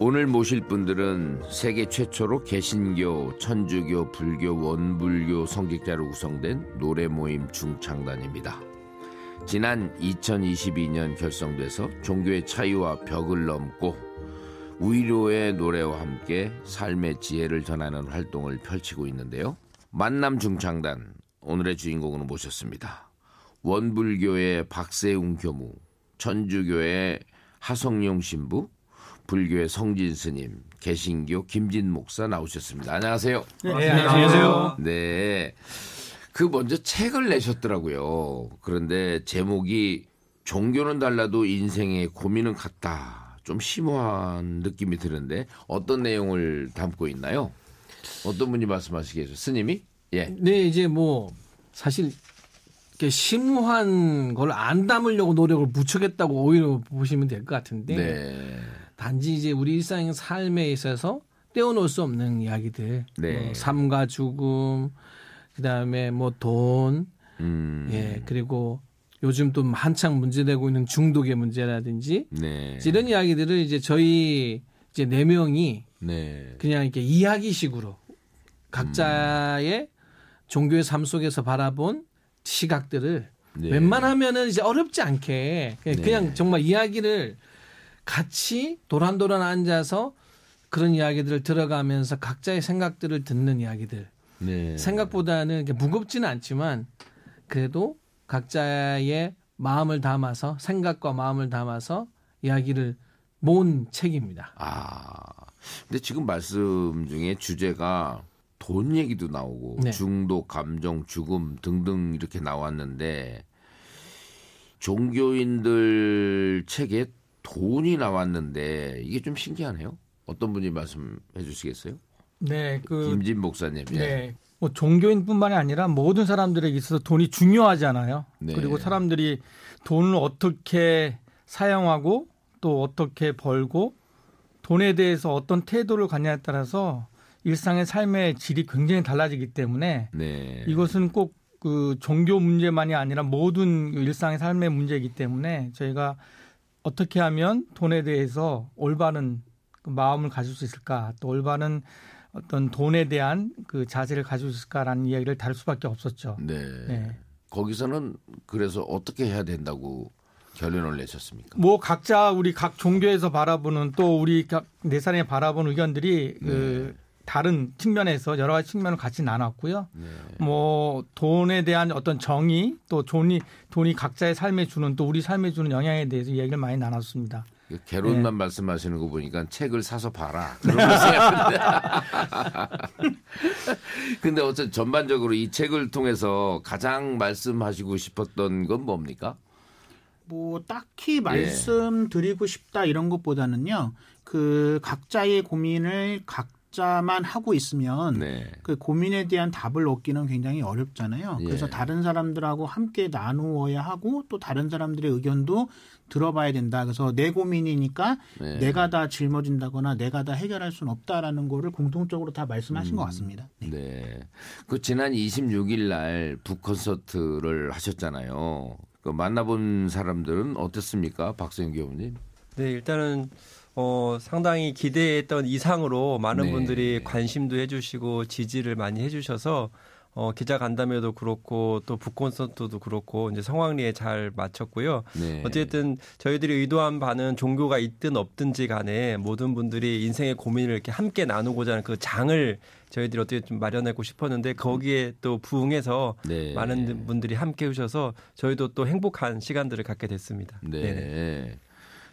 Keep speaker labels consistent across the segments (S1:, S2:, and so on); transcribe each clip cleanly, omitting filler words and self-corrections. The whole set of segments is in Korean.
S1: 오늘 모실 분들은 세계 최초로 개신교, 천주교, 불교, 원불교 성직자로 구성된 노래 모임 중창단입니다. 지난 2022년 결성돼서 종교의 차이와 벽을 넘고 위로의 노래와 함께 삶의 지혜를 전하는 활동을 펼치고 있는데요. 만남 중창단, 오늘의 주인공을 모셨습니다. 원불교의 박세웅 교무, 천주교의 하성룡 신부, 불교의 성진 스님, 개신교 김진 목사 나오셨습니다. 안녕하세요.
S2: 네, 안녕하세요.
S1: 네, 그 먼저 책을 내셨더라고요. 그런데 제목이 종교는 달라도 인생의 고민은 같다. 좀 심오한 느낌이 드는데 어떤 내용을 담고 있나요? 어떤 분이 말씀하시겠어요? 스님이? 예.
S2: 네, 이제 뭐 사실 이렇게 심오한 걸 안 담으려고 노력을 무척했다고 오히려 보시면 될 것 같은데,
S1: 네.
S2: 단지 이제 우리 일상 삶에 있어서 떼어놓을 수 없는 이야기들,
S1: 네.
S2: 뭐 삶과 죽음, 그다음에 뭐 돈, 예, 그리고 요즘 또 한창 문제되고 있는 중독의 문제라든지,
S1: 네.
S2: 이런 이야기들을 이제 저희 이제 4명이
S1: 네.
S2: 그냥 이렇게 이야기식으로 각자의 종교의 삶 속에서 바라본 시각들을
S1: 네.
S2: 웬만하면은 이제 어렵지 않게 그냥
S1: 네.
S2: 정말 이야기를 같이 도란도란 앉아서 그런 이야기들을 들어가면서 각자의 생각들을 듣는 이야기들.
S1: 네.
S2: 생각보다는 무겁지는 않지만 그래도 각자의 마음을 담아서, 생각과 마음을 담아서 이야기를 모은 책입니다.
S1: 근데 지금 말씀 중에 주제가 돈 얘기도 나오고,
S2: 네.
S1: 중독, 감정, 죽음 등등 이렇게 나왔는데, 종교인들 책에 돈이 나왔는데 이게 좀 신기하네요. 어떤 분이 말씀해 주시겠어요?
S3: 네,
S1: 김진 목사님. 예.
S3: 네, 뭐 종교인뿐만이 아니라 모든 사람들에게 있어서 돈이 중요하잖아요.
S1: 네.
S3: 그리고 사람들이 돈을 어떻게 사용하고 또 어떻게 벌고 돈에 대해서 어떤 태도를 갖냐에 따라서 일상의 삶의 질이 굉장히 달라지기 때문에
S1: 네.
S3: 이것은 꼭 그 종교 문제만이 아니라 모든 일상의 삶의 문제이기 때문에 저희가 어떻게 하면 돈에 대해서 올바른 그 마음을 가질 수 있을까, 또 올바른 어떤 돈에 대한 그 자세를 가지고 있을까라는 이야기를 다룰 수밖에 없었죠.
S1: 네.
S3: 네.
S1: 거기서는 그래서 어떻게 해야 된다고 결론을 내셨습니까?
S3: 뭐 각자 우리 각 종교에서 바라보는 또 우리 각 네 사람이 바라보는 의견들이 그 다른 측면에서 여러 가지 측면을 같이 나눴고요.
S1: 네.
S3: 뭐 돈에 대한 어떤 정의, 또 돈이 각자의 삶에 주는, 또 우리 삶에 주는 영향에 대해서 이야기를 많이 나눴습니다.
S1: 개론만
S3: 네.
S1: 말씀하시는 거 보니까 책을 사서 봐라. 그런 거 생각하는데. 근데 어쨌든 전반적으로 이 책을 통해서 가장 말씀하시고 싶었던 건 뭡니까?
S4: 뭐 딱히 말씀드리고 싶다 이런 것보다는요. 그 각자의 고민을 각자만 하고 있으면
S1: 네.
S4: 그 고민에 대한 답을 얻기는 굉장히 어렵잖아요.
S1: 예.
S4: 그래서 다른 사람들하고 함께 나누어야 하고 또 다른 사람들의 의견도 들어봐야 된다. 그래서 내 고민이니까
S1: 네.
S4: 내가 다 짊어진다거나 내가 다 해결할 수는 없다라는 거를 공통적으로 다 말씀하신 것 같습니다. 네.
S1: 네. 그 지난 26일 날 북콘서트를 하셨잖아요. 그 만나본 사람들은 어땠습니까? 박세웅 교우님.
S5: 네, 일단은 상당히 기대했던 이상으로 많은
S1: 네.
S5: 분들이 관심도 해주시고 지지를 많이 해주셔서 기자 간담회도 그렇고 또 북콘서트도 그렇고 이제 성황리에 잘 마쳤고요.
S1: 네.
S5: 어쨌든 저희들이 의도한 바는 종교가 있든 없든지 간에 모든 분들이 인생의 고민을 이렇게 함께 나누고자 하는 그 장을 저희들이 어떻게 좀 마련하고 싶었는데 거기에 또 부응해서
S1: 네.
S5: 많은 분들이 함께 해주셔서 저희도 또 행복한 시간들을 갖게 됐습니다.
S1: 네.
S5: 네네.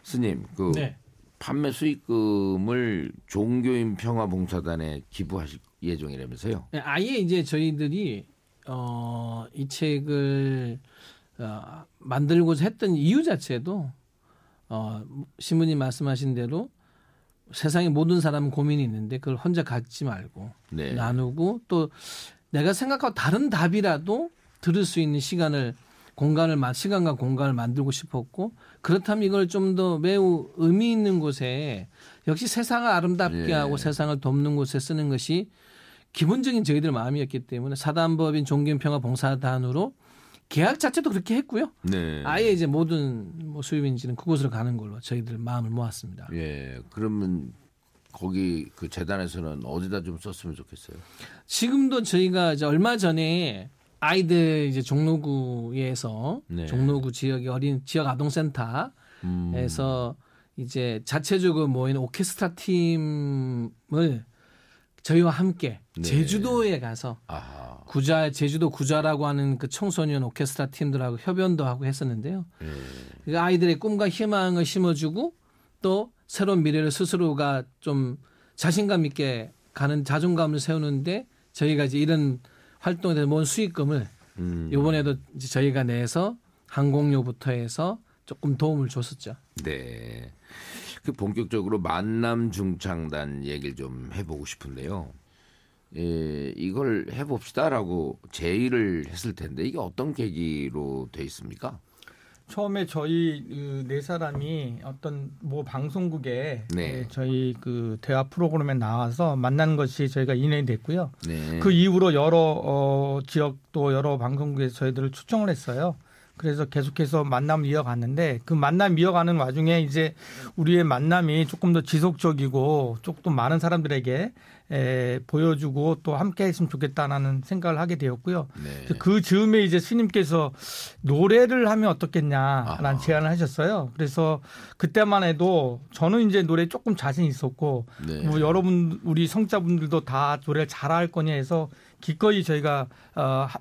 S1: 스님, 그
S2: 네.
S1: 판매 수익금을 종교인 평화봉사단에 기부하실 예정이라면서요?
S2: 네, 아예 이제 저희들이 이 책을 만들고자 했던 이유 자체도 신부님 말씀하신 대로 세상의 모든 사람은 고민이 있는데 그걸 혼자 갖지 말고
S1: 네.
S2: 나누고 또 내가 생각하고 다른 답이라도 들을 수 있는 시간과 공간을 만들고 싶었고, 그렇다면 이걸 좀 더 매우 의미 있는 곳에, 역시 세상을 아름답게
S1: 예.
S2: 하고 세상을 돕는 곳에 쓰는 것이 기본적인 저희들 마음이었기 때문에 사단법인 종교인평화봉사단으로 계약 자체도 그렇게 했고요.
S1: 네.
S2: 아예 이제 모든 수입인지는 그곳으로 가는 걸로 저희들 마음을 모았습니다.
S1: 예. 그러면 거기 그 재단에서는 어디다 좀 썼으면 좋겠어요.
S2: 지금도 저희가 이제 얼마 전에 아이들 이제 종로구에서
S1: 네.
S2: 종로구 지역의 어린 지역 아동센터에서 이제 자체적으로 모이는 오케스트라 팀을 저희와 함께
S1: 네.
S2: 제주도에 가서
S1: 아하.
S2: 제주도 구자라고 하는 그 청소년 오케스트라 팀들하고 협연도 하고 했었는데요. 그 아이들의 꿈과 희망을 심어주고 또 새로운 미래를 스스로가 좀 자신감 있게 가는 자존감을 세우는데 저희가 이제 이런 활동에 대해서 모은 수익금을 이번에도 이제 저희가 내서 항공료부터 해서 조금 도움을 줬었죠.
S1: 네. 그 본격적으로 만남 중창단 얘기를 좀 해보고 싶은데요. 예, 이걸 해봅시다라고 제의를 했을 텐데 이게 어떤 계기로 돼 있습니까?
S3: 처음에 저희 네 사람이 어떤 모 방송국에
S1: 네.
S3: 저희 그 대화 프로그램에 나와서 만난 것이 저희가 인연이 됐고요.
S1: 네.
S3: 그 이후로 여러 지역 또 여러 방송국에서 저희들을 초청을 했어요. 그래서 계속해서 만남을 이어갔는데 그 만남 이어가는 와중에 이제 우리의 만남이 조금 더 지속적이고 조금 많은 사람들에게 보여주고 또 함께 했으면 좋겠다라는 생각을 하게 되었고요.
S1: 네.
S3: 그 즈음에 이제 스님께서 노래를 하면 어떻겠냐라는
S1: 아하.
S3: 제안을 하셨어요. 그래서 그때만 해도 저는 이제 노래 조금 자신 있었고
S1: 네.
S3: 뭐 여러분 우리 성자분들도 다 노래를 잘할 거냐 해서 기꺼이 저희가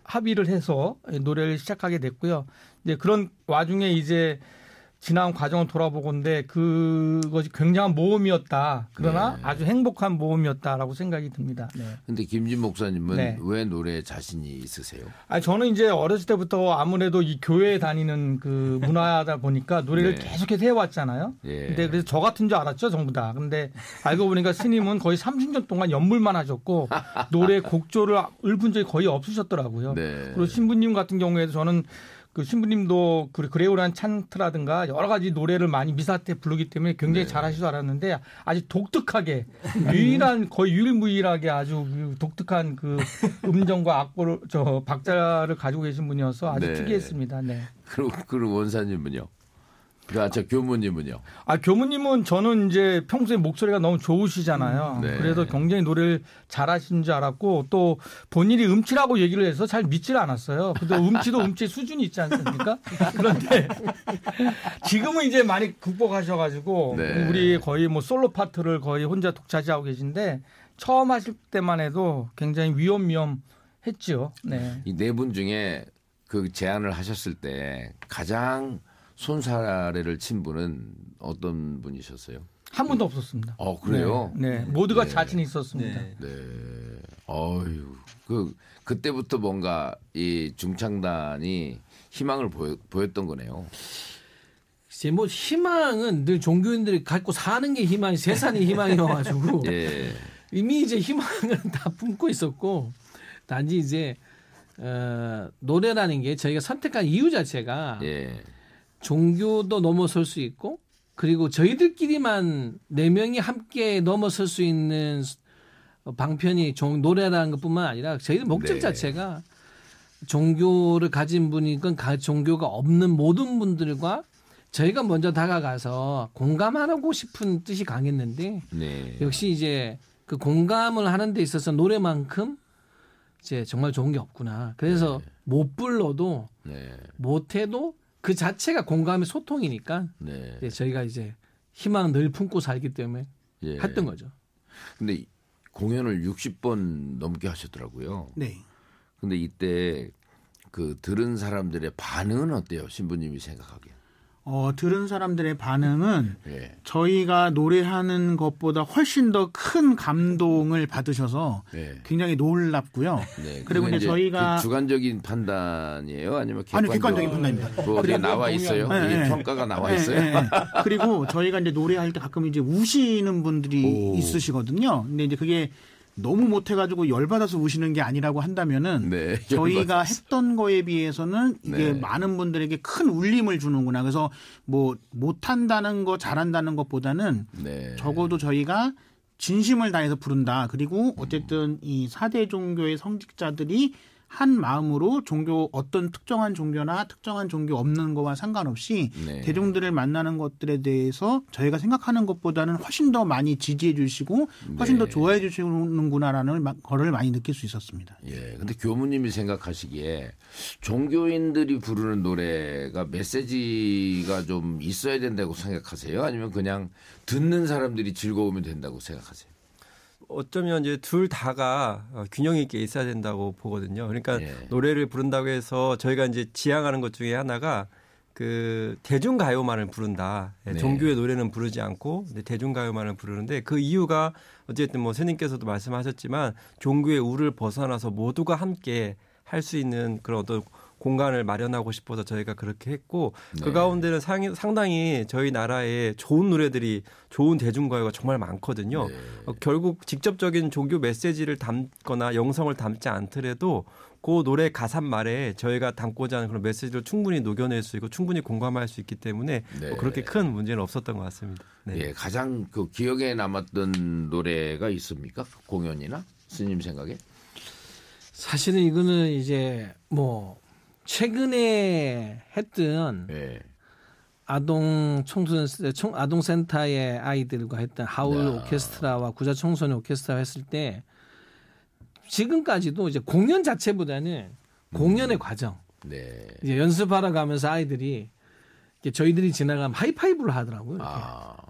S3: 합의를 해서 노래를 시작하게 됐고요. 이제 그런 와중에 이제 지난 과정을 돌아보건데 그것이 굉장한 모험이었다. 그러나
S1: 네.
S3: 아주 행복한 모험이었다라고 생각이 듭니다. 네.
S1: 근데 김진 목사님은
S3: 네.
S1: 왜 노래에 자신이 있으세요?
S3: 저는 이제 어렸을 때부터 아무래도 이 교회에 다니는 그 문화다 보니까 노래를
S1: 네.
S3: 계속해서 해왔잖아요.
S1: 예.
S3: 근데 그래서 저 같은 줄 알았죠, 전부 다. 근데 알고 보니까 스님은 거의 30년 동안 연물만 하셨고 노래 곡조를 읊은 적이 거의 없으셨더라고요.
S1: 네.
S3: 그리고 신부님 같은 경우에도 저는 그 신부님도 그레오란 찬트라든가 여러 가지 노래를 많이 미사 때 부르기 때문에 굉장히
S1: 네.
S3: 잘하실 줄 알았는데 아주 독특하게 거의 유일무이하게 아주 독특한 그 음정과 악보를 박자를 가지고 계신 분이어서 아주
S1: 네.
S3: 특이했습니다. 네.
S1: 그럼 원사님은요? 저 교무님은요?
S3: 교무님은 저는 이제 평소에 목소리가 너무 좋으시잖아요.
S1: 네.
S3: 그래서 굉장히 노래를 잘하시는 줄 알았고 또 본인이 음치라고 얘기를 해서 잘 믿질 않았어요. 근데 음치도 음치 수준이 있지 않습니까? 그런데 지금은 이제 많이 극복하셔가지고
S1: 네.
S3: 우리 거의 뭐 솔로 파트를 거의 혼자 독차지하고 계신데 처음 하실 때만 해도 굉장히 위험했죠. 네.
S1: 이 네 분 중에 그 제안을 하셨을 때 가장 손사래를 친 분은 어떤 분이셨어요?
S3: 한 번도 없었습니다.
S1: 그래요?
S3: 네. 모두가
S1: 네.
S3: 자신이 있었습니다.
S5: 네.
S1: 네. 어휴. 그때부터 뭔가 이 중창단이 희망을 보였던 거네요.
S2: 이제 뭐 희망은 늘 종교인들이 갖고 사는 게 희망이 세상이 희망이어가지고
S1: 예.
S2: 이미 이제 희망을 다 품고 있었고 단지 이제 노래라는 게 저희가 선택한 이유 자체가
S1: 예.
S2: 종교도 넘어설 수 있고 그리고 저희들끼리만 4명이 함께 넘어설 수 있는 방편이 노래라는 것뿐만 아니라 저희들 목적
S1: 네.
S2: 자체가 종교를 가진 분이건 종교가 없는 모든 분들과 저희가 먼저 다가가서 공감하고 싶은 뜻이 강했는데
S1: 네.
S2: 역시 이제 그 공감을 하는 데 있어서 노래만큼 이제 정말 좋은 게 없구나. 그래서 못 불러도
S1: 네.
S2: 못해도 그 자체가 공감의 소통이니까
S1: 네.
S2: 이제 저희가 이제 희망 늘 품고 살기 때문에
S1: 예.
S2: 했던 거죠.
S1: 근데 공연을 60번 넘게 하셨더라고요.
S4: 네.
S1: 근데 이때 그 들은 사람들의 반응은 어때요? 신부님이 생각하기에.
S4: 들은 사람들의 반응은
S1: 예.
S4: 저희가 노래하는 것보다 훨씬 더 큰 감동을 받으셔서
S1: 네.
S4: 굉장히 놀랍고요.
S1: 네.
S4: 그리고 이제 저희가
S1: 그 주관적인 판단이에요, 아니면
S4: 아니요, 객관적인 판단입니다.
S1: 뭐 어디에 나와 있어요?
S4: 네,
S1: 이
S4: 네.
S1: 평가가 나와
S4: 네,
S1: 있어요?
S4: 네, 네. 그리고 저희가 이제 노래할 때 가끔 이제 우시는 분들이
S1: 오.
S4: 있으시거든요. 근데 이제 그게 너무 못해가지고 열받아서 우시는 게 아니라고 한다면은
S1: 네,
S4: 저희가
S1: 열받아서.
S4: 했던 거에 비해서는 이게
S1: 네.
S4: 많은 분들에게 큰 울림을 주는구나. 그래서 뭐 못한다는 거 잘한다는 것보다는
S1: 네.
S4: 적어도 저희가 진심을 다해서 부른다. 그리고 어쨌든 이 4대 종교의 성직자들이 한 마음으로 종교 어떤 특정한 종교나 특정한 종교 없는 거와 상관없이
S1: 네.
S4: 대중들을 만나는 것들에 대해서 저희가 생각하는 것보다는 훨씬 더 많이 지지해 주시고 훨씬 더 좋아해 주시는구나라는 거를 많이 느낄 수 있었습니다.
S1: 예. 근데 교무님이 생각하시기에 종교인들이 부르는 노래가 메시지가 좀 있어야 된다고 생각하세요? 아니면 그냥 듣는 사람들이 즐거우면 된다고 생각하세요?
S5: 어쩌면 이제 둘 다가 균형 있게 있어야 된다고 보거든요. 그러니까
S1: 예.
S5: 노래를 부른다고 해서 저희가 이제 지향하는 것 중에 하나가 그 대중가요만을 부른다.
S1: 네.
S5: 종교의 노래는 부르지 않고 대중가요만을 부르는데 그 이유가 어쨌든 뭐 스님께서도 말씀하셨지만 종교의 우를 벗어나서 모두가 함께 할 수 있는 그런 어떤 공간을 마련하고 싶어서 저희가 그렇게 했고 그 가운데는 상당히 저희 나라에 좋은 노래들이 좋은 대중가요가 정말 많거든요. 결국 직접적인 종교 메시지를 담거나 영성을 담지 않더라도 그 노래 가사 말에 저희가 담고자 하는 그런 메시지를 충분히 녹여낼 수 있고 충분히 공감할 수 있기 때문에 뭐 그렇게 큰 문제는 없었던 것 같습니다. 네.
S1: 예, 가장 그 기억에 남았던 노래가 있습니까? 공연이나 스님 생각에?
S2: 사실은 이거는 이제 뭐 최근에 했던
S1: 예.
S2: 아동센터의 아이들과 했던 하울 오케스트라와 구자 청소년 오케스트라 했을 때 지금까지도 이제 공연 자체보다는 공연의 과정,
S1: 네.
S2: 이제 연습하러 가면서 아이들이 이렇게 저희들이 지나가면 하이파이브를 하더라고요.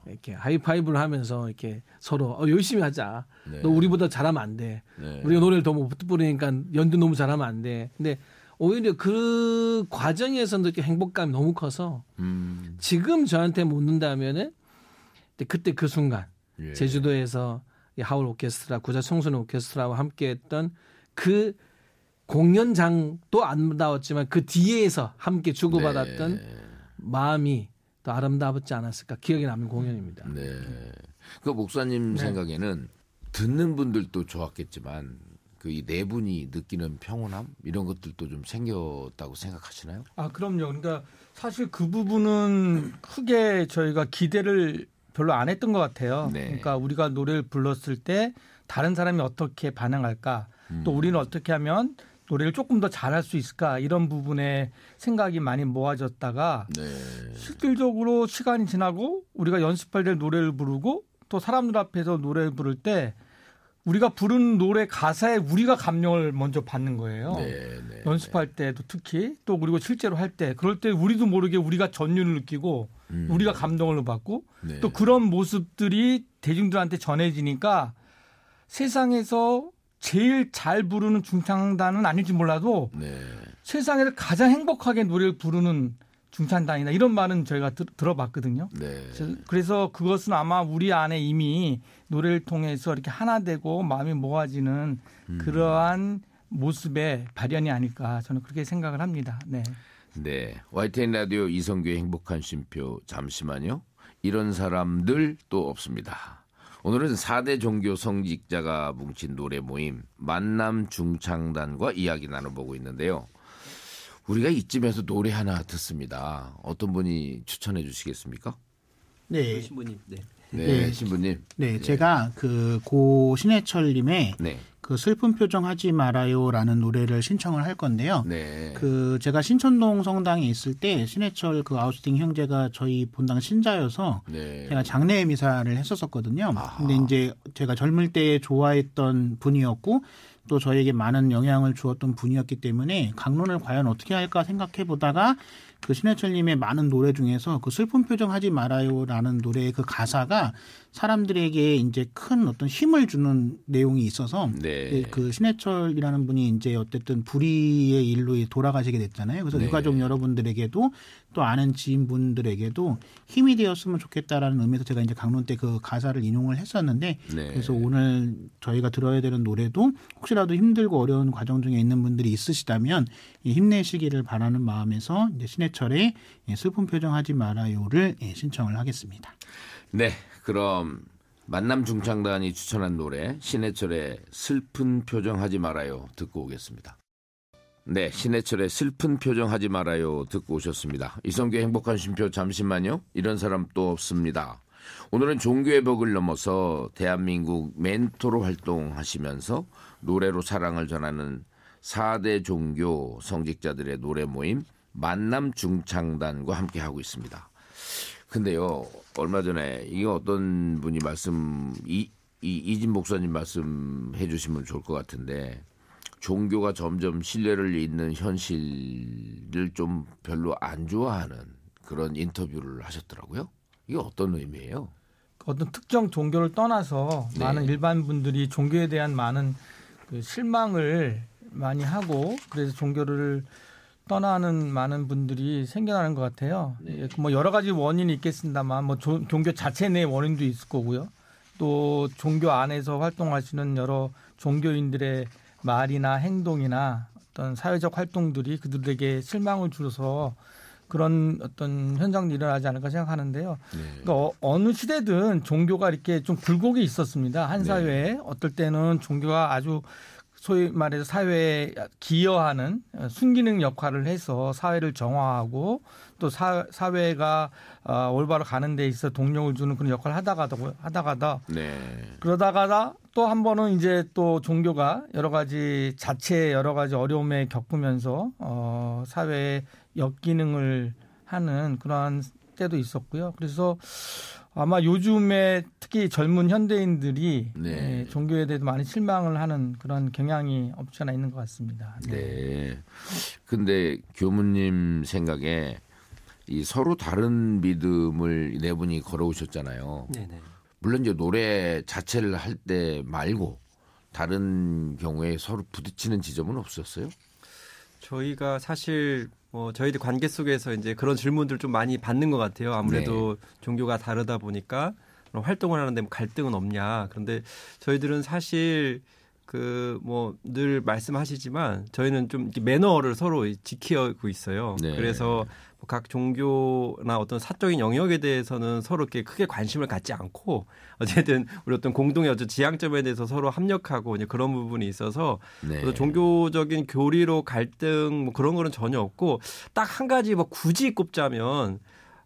S2: 이렇게 하이파이브를 하면서 이렇게 서로 열심히 하자.
S1: 네.
S2: 너 우리보다 잘하면 안 돼.
S1: 네.
S2: 우리가 노래를 더 못 부르니까 연주 너무 잘하면 안 돼. 근데 오히려 그 과정에서도 이렇게 행복감이 너무 커서 지금 저한테 묻는다면은 그때 그 순간
S1: 예.
S2: 제주도에서 이 하울 오케스트라, 구자 청소년 오케스트라와 함께했던 그 공연장도 아름다웠지만 그 뒤에서 함께 주고받았던 마음이 더 아름다웠지 않았을까 기억에 남는 공연입니다.
S1: 네. 그 목사님 생각에는 듣는 분들도 좋았겠지만 그 이 네 분이 느끼는 평온함 이런 것들도 좀 생겼다고 생각하시나요?
S3: 아, 그럼요. 그러니까 사실 그 부분은 크게 저희가 기대를 별로 안 했던 것 같아요.
S1: 네.
S3: 그러니까 우리가 노래를 불렀을 때 다른 사람이 어떻게 반응할까, 또 우리는 어떻게 하면 노래를 조금 더 잘할 수 있을까, 이런 부분에 생각이 많이 모아졌다가
S1: 네.
S3: 실질적으로 시간이 지나고 우리가 연습할 때 노래를 부르고 또 사람들 앞에서 노래를 부를 때 우리가 부르는 노래 가사에 우리가 감명을 먼저 받는 거예요.
S1: 네.
S3: 연습할 때도 특히 또 그리고 실제로 할 때 그럴 때 우리도 모르게 우리가 전율을 느끼고 우리가 감동을 받고
S1: 네.
S3: 또 그런 모습들이 대중들한테 전해지니까 세상에서 제일 잘 부르는 중창단은 아닐지 몰라도
S1: 네.
S3: 세상에서 가장 행복하게 노래를 부르는 중창단이다, 이런 말은 저희가 들어봤거든요.
S1: 네.
S3: 그래서 그것은 아마 우리 안에 이미 노래를 통해서 이렇게 하나 되고 마음이 모아지는 그러한 모습의 발현이 아닐까, 저는 그렇게 생각을 합니다. 네.
S1: 네. YTN 라디오 이성규의 행복한 쉼표, 잠시만요. 이런 사람들 또 없습니다. 오늘은 4대 종교 성직자가 뭉친 노래 모임 만남 중창단과 이야기 나눠보고 있는데요. 우리가 이쯤에서 노래 하나 듣습니다. 어떤 분이 추천해 주시겠습니까?
S4: 네.
S5: 신부님. 네.
S1: 네, 신부님.
S4: 네, 제가 고 신해철님의
S1: 네.
S4: 그 슬픈 표정 하지 말아요라는 노래를 신청을 할 건데요.
S1: 네.
S4: 그 제가 신천동 성당에 있을 때 신해철 그 아우스팅 형제가 저희 본당 신자여서
S1: 네.
S4: 제가 장례 미사를 했었거든요. 근데 이제 제가 젊을 때 좋아했던 분이었고 또 저에게 많은 영향을 주었던 분이었기 때문에 강론을 과연 어떻게 할까 생각해 보다가 그 신해철님의 많은 노래 중에서 그 슬픈 표정 하지 말아요라는 노래의 그 가사가 사람들에게 이제 큰 어떤 힘을 주는 내용이 있어서
S1: 네.
S4: 그 신해철이라는 분이 이제 어쨌든 불의의 일로 돌아가시게 됐잖아요. 그래서
S1: 네.
S4: 유가족 여러분들에게도 또 아는 지인분들에게도 힘이 되었으면 좋겠다라는 의미에서 제가 이제 강론 때 그 가사를 인용을 했었는데
S1: 네.
S4: 그래서 오늘 저희가 들어야 되는 노래도 혹시라도 힘들고 어려운 과정 중에 있는 분들이 있으시다면 힘내시기를 바라는 마음에서 이제 신해철의 슬픈 표정 하지 말아요를 신청을 하겠습니다.
S1: 네, 그럼 만남 중창단이 추천한 노래 신해철의 슬픈 표정 하지 말아요 듣고 오겠습니다. 네, 신해철의 슬픈 표정 하지 말아요 듣고 오셨습니다. 이성규의 행복한 쉼표, 잠시만요. 이런 사람 또 없습니다. 오늘은 종교의 벽을 넘어서 대한민국 멘토로 활동하시면서 노래로 사랑을 전하는 4대 종교 성직자들의 노래 모임 만남 중창단과 함께 하고 있습니다. 근데요, 얼마 전에 이게 어떤 분이 이진 목사님 말씀해 주시면 좋을 것 같은데, 종교가 점점 신뢰를 잃는 현실을 좀 별로 안 좋아하는 그런 인터뷰를 하셨더라고요. 이게 어떤 의미예요?
S3: 어떤 특정 종교를 떠나서
S1: 네.
S3: 많은 일반 분들이 종교에 대한 많은 그 실망을 많이 하고, 그래서 종교를 떠나는 많은 분들이 생겨나는 것 같아요.
S1: 네.
S3: 뭐 여러 가지 원인이 있겠습니다만, 뭐 종교 자체 내 원인도 있을 거고요. 또 종교 안에서 활동하시는 여러 종교인들의 말이나 행동이나 어떤 사회적 활동들이 그들에게 실망을 주어서 그런 어떤 현상이 일어나지 않을까 생각하는데요.
S1: 네.
S3: 그러니까 어느 시대든 종교가 이렇게 좀 굴곡이 있었습니다. 한 사회에 어떨 때는 종교가 아주 소위 말해서 사회에 기여하는 순기능 역할을 해서 사회를 정화하고 또 사회가 올바로 가는 데 있어 동력을 주는 그런 역할을 하다가다
S1: 네.
S3: 그러다가 또 한 번은 이제 또 종교가 여러 가지 자체의 여러 가지 어려움에 겪으면서 사회의 역기능을 하는 그러한 때도 있었고요. 그래서 아마 요즘에 특히 젊은 현대인들이
S1: 네.
S3: 종교에 대해서 많이 실망을 하는 그런 경향이 없지 않아 있는 것 같습니다.
S1: 네. 근데 교무님 생각에 이 서로 다른 믿음을 네 분이 걸어오셨잖아요.
S5: 네네.
S1: 물론 이제 노래 자체를 할 때 말고 다른 경우에 서로 부딪히는 지점은 없었어요?
S5: 저희가 사실 저희들 관계 속에서 이제 그런 질문들 좀 많이 받는 것 같아요. 아무래도 종교가 다르다 보니까 활동을 하는데 뭐 갈등은 없냐. 그런데 저희들은 사실 늘 말씀하시지만 저희는 좀 매너를 서로 지키고 있어요.
S1: 네.
S5: 그래서 각 종교나 어떤 사적인 영역에 대해서는 서로 이렇게 크게 관심을 갖지 않고 어쨌든 우리 어떤 공동의 어떤 지향점에 대해서 서로 합력하고 이제 그런 부분이 있어서
S1: 네.
S5: 종교적인 교리로 갈등 뭐 그런 거는 전혀 없고 딱 한 가지 뭐 굳이 꼽자면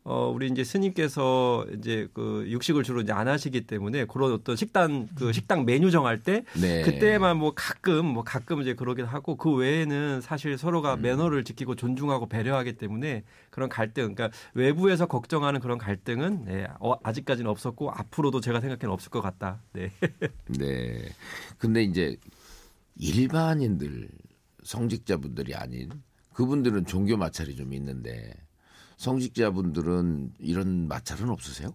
S5: 우리 이제 스님께서 이제 그 육식을 주로 이제 안 하시기 때문에 그런 어떤 식당 메뉴 정할 때
S1: 네.
S5: 그때만 가끔 이제 그러긴 하고 그 외에는 사실 서로가 매너를 지키고 존중하고 배려하기 때문에 그런 갈등, 그러니까 외부에서 걱정하는 그런 갈등은 아직까지는 없었고 앞으로도 제가 생각해는 없을 것 같다. 네.
S1: 네. 근데 이제 일반인들 성직자분들이 아닌 그분들은 종교 마찰이 좀 있는데. 성직자분들은 이런 마찰은 없으세요?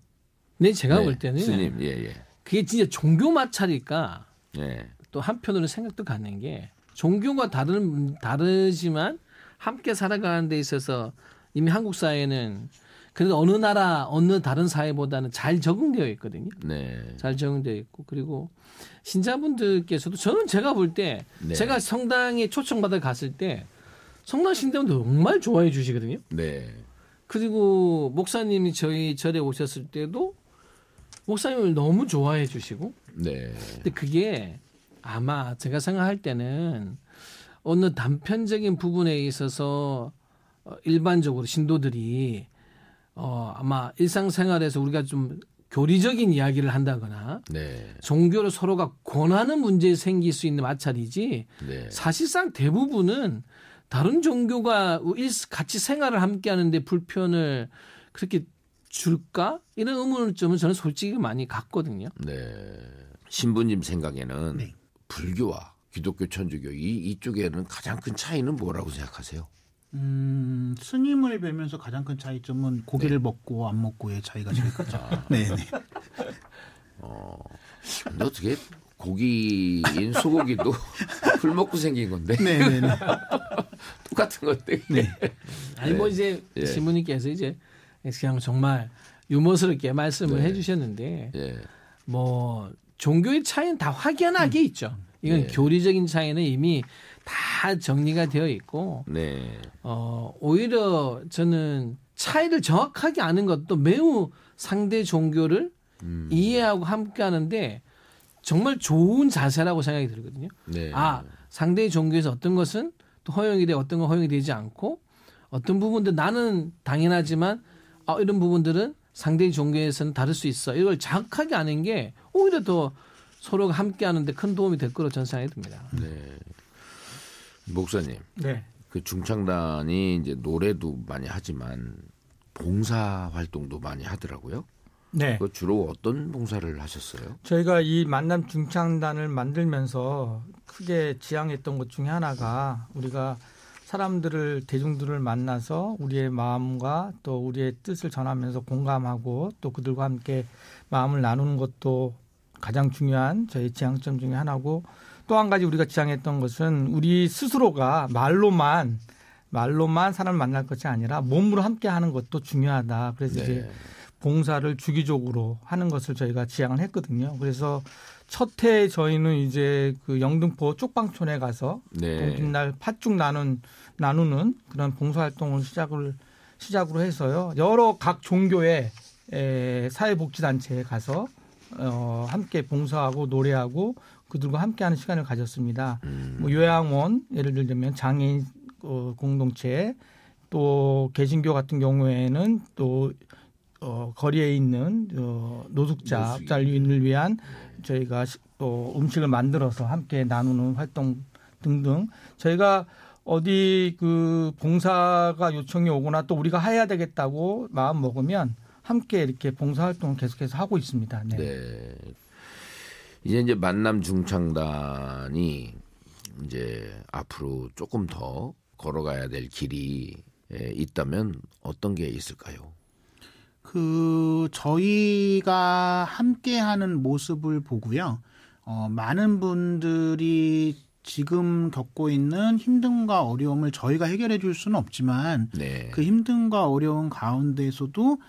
S2: 네, 제가 볼 때는
S1: 스님, 예.
S2: 그게 진짜 종교 마찰일까?
S1: 예.
S2: 또 한편으로는 생각도 갖는 게 종교가 다르지만 함께 살아가는 데 있어서 이미 한국 사회는 그래도 어느 나라 어느 다른 사회보다는 잘 적응되어 있거든요.
S1: 네.
S2: 잘 적응되어 있고 그리고 신자분들께서도 저는 제가 볼 때
S1: 네.
S2: 제가 성당에 초청받아 갔을 때 성당 신자분들 정말 좋아해 주시거든요.
S1: 네.
S2: 그리고 목사님이 저희 절에 오셨을 때도 목사님을 너무 좋아해 주시고
S1: 네.
S2: 근데 그게 아마 제가 생각할 때는 어느 단편적인 부분에 있어서 일반적으로 신도들이 아마 일상생활에서 우리가 좀 교리적인 이야기를 한다거나
S1: 네.
S2: 종교를 서로가 권하는 문제에 생길 수 있는 마찰이지
S1: 네.
S2: 사실상 대부분은 다른 종교가 같이 생활을 함께 하는데 불편을 그렇게 줄까? 이런 의문점은 저는 솔직히 많이 갖거든요.
S1: 네. 신부님 생각에는
S4: 네.
S1: 불교와 기독교, 천주교 이쪽에는 가장 큰 차이는 뭐라고 생각하세요?
S4: 스님을 뵈면서 가장 큰 차이점은 고기를 먹고 안 먹고의 차이가 제일 크죠. 네네.
S1: 근데 어떻게 고기인 소고기도 풀 먹고 생긴 건데
S4: 네네네.
S1: 똑같은 건데.
S4: 네.
S2: 아니 뭐 이제
S1: 예.
S2: 신부님께서 이제 그냥 정말 유머스럽게 말씀을
S1: 네.
S2: 해주셨는데
S1: 예.
S2: 뭐 종교의 차이는 다 확연하게 있죠. 이건
S1: 네.
S2: 교리적인 차이는 이미 다 정리가 되어 있고
S1: 네.
S2: 오히려 저는 차이를 정확하게 아는 것도 매우 상대 종교를 이해하고 함께하는데 정말 좋은 자세라고 생각이 들거든요.
S1: 네.
S2: 상대의 종교에서 어떤 것은 또 허용이 돼 어떤 건 허용이 되지 않고 어떤 부분들 나는 당연하지만 이런 부분들은 상대의 종교에서는 다를 수 있어. 이걸 정확하게 아는 게 오히려 더 서로가 함께하는 데 큰 도움이 될 거로 저는 생각이 듭니다.
S1: 네. 목사님,
S3: 네.
S1: 그 중창단이 이제 노래도 많이 하지만 봉사 활동도 많이 하더라고요.
S3: 네.
S1: 그 주로 어떤 봉사를 하셨어요?
S3: 저희가 이 만남 중창단을 만들면서 크게 지향했던 것 중에 하나가 우리가 사람들을 대중들을 만나서 우리의 마음과 또 우리의 뜻을 전하면서 공감하고 또 그들과 함께 마음을 나누는 것도 가장 중요한 저희 지향점 중에 하나고 또 한 가지 우리가 지향했던 것은 우리 스스로가 말로만 사람을 만날 것이 아니라 몸으로 함께 하는 것도 중요하다. 그래서
S1: 네.
S3: 이제 봉사를 주기적으로 하는 것을 저희가 지향을 했거든요. 그래서 첫 해 저희는 이제 그 영등포 쪽방촌에 가서 동짓날 팥죽 나누는 그런 봉사활동을 시작으로 해서요. 여러 각 종교의 사회복지단체에 가서 함께 봉사하고 노래하고 그들과 함께하는 시간을 가졌습니다. 뭐 요양원 예를 들면 장애인 공동체 또 개신교 같은 경우에는 또 거리에 있는 노숙자를 위한 저희가 또 음식을 만들어서 함께 나누는 활동 등등 저희가 어디 그 봉사가 요청이 오거나 또 우리가 해야 되겠다고 마음 먹으면 함께 이렇게 봉사 활동을 계속해서 하고 있습니다. 네.
S1: 네. 이제 만남 중창단이 이제 앞으로 조금 더 걸어가야 될 길이 있다면 어떤 게 있을까요?
S4: 저희가 함께하는 모습을 보고요. 많은 분들이 지금 겪고 있는 힘듦과 어려움을 저희가 해결해 줄 수는 없지만
S1: 네.
S4: 그 힘듦과 어려움 가운데서도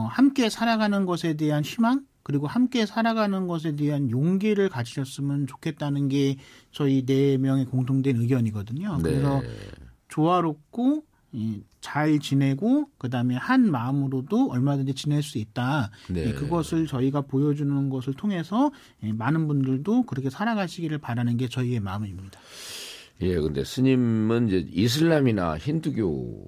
S4: 함께 살아가는 것에 대한 희망 그리고 함께 살아가는 것에 대한 용기를 가지셨으면 좋겠다는 게 저희 4명의 공통된 의견이거든요.
S1: 네.
S4: 그래서 조화롭고 잘 지내고 그다음에 한 마음으로도 얼마든지 지낼 수 있다.
S1: 네.
S4: 그것을 저희가 보여주는 것을 통해서 많은 분들도 그렇게 살아가시기를 바라는 게 저희의 마음입니다.
S1: 예, 근데 스님은 이제 이슬람이나 힌두교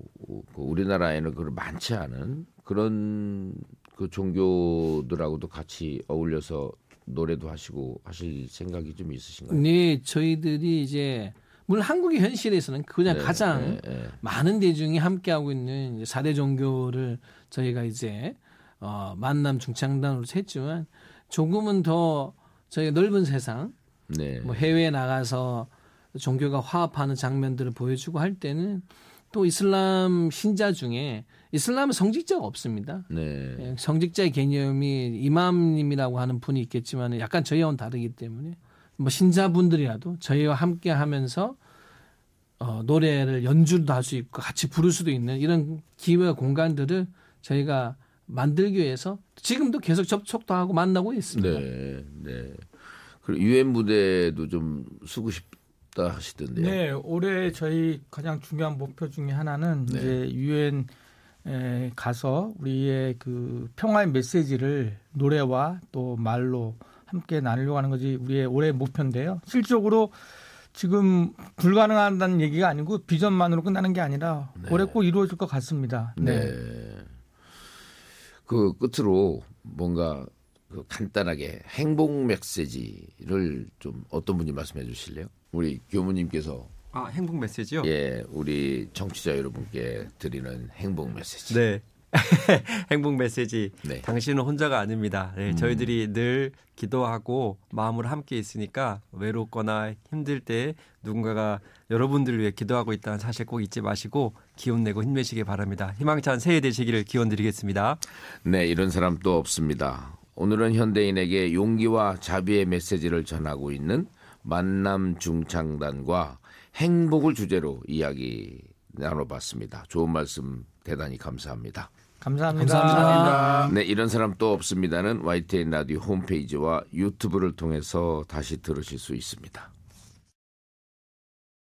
S1: 우리나라에는 그 많지 않은 그런 그 종교들하고도 같이 어울려서 노래도 하시고 하실 생각이 좀 있으신가요?
S2: 네, 저희들이 이제 물론 한국의 현실에서는 그냥 가장 많은 대중이 함께하고 있는 4대 종교를 저희가 이제 만남 중창단으로 했지만 조금은 더 저희 넓은 세상, 뭐 해외에 나가서 종교가 화합하는 장면들을 보여주고 할 때는 또 이슬람 신자 중에 이슬람은 성직자가 없습니다. 네. 성직자의 개념이 이맘님이라고 하는 분이 있겠지만 약간 저희와는 다르기 때문에 뭐 신자분들이라도 저희와 함께 하면서 노래를 연주도 할 수 있고 같이 부를 수도 있는 이런 기회와 공간들을 저희가 만들기 위해서 지금도 계속 접촉도 하고 만나고 있습니다.
S1: 네. 네. 그리고 유엔 무대도 좀 쓰고 싶다 하시던데요.
S3: 네, 올해 저희 가장 중요한 목표 중에 하나는 이제 유엔 가서 우리의 그 평화의 메시지를 노래와 또 말로 함께 나누려고 하는 것이 우리의 올해 목표인데요. 실질적으로 지금 불가능하다는 얘기가 아니고 비전만으로 끝나는 게 아니라 올해 꼭 이루어질 것 같습니다.
S1: 네. 그 끝으로 뭔가 그 간단하게 행복 메시지를 좀 어떤 분이 말씀해 주실래요? 우리 교무님께서
S5: 행복 메시지요?
S1: 예, 우리 청취자 여러분께 드리는 행복 메시지.
S5: 네. 행복 메시지.
S1: 네.
S5: 당신은 혼자가 아닙니다. 네, 저희들이 늘 기도하고 마음으로 함께 있으니까 외롭거나 힘들 때 누군가가 여러분들을 위해 기도하고 있다는 사실 꼭 잊지 마시고 기운 내고 힘내시기 바랍니다. 희망찬 새해 되시기를 기원 드리겠습니다.
S1: 네, 이런 사람 또 없습니다. 오늘은 현대인에게 용기와 자비의 메시지를 전하고 있는 만남 중창단과 행복을 주제로 이야기 나눠봤습니다. 좋은 말씀 대단히 감사합니다.
S3: 감사합니다.
S1: 네, 이런 사람 또 없습니다는 YTN 라디오 홈페이지와 유튜브를 통해서 다시 들으실 수 있습니다.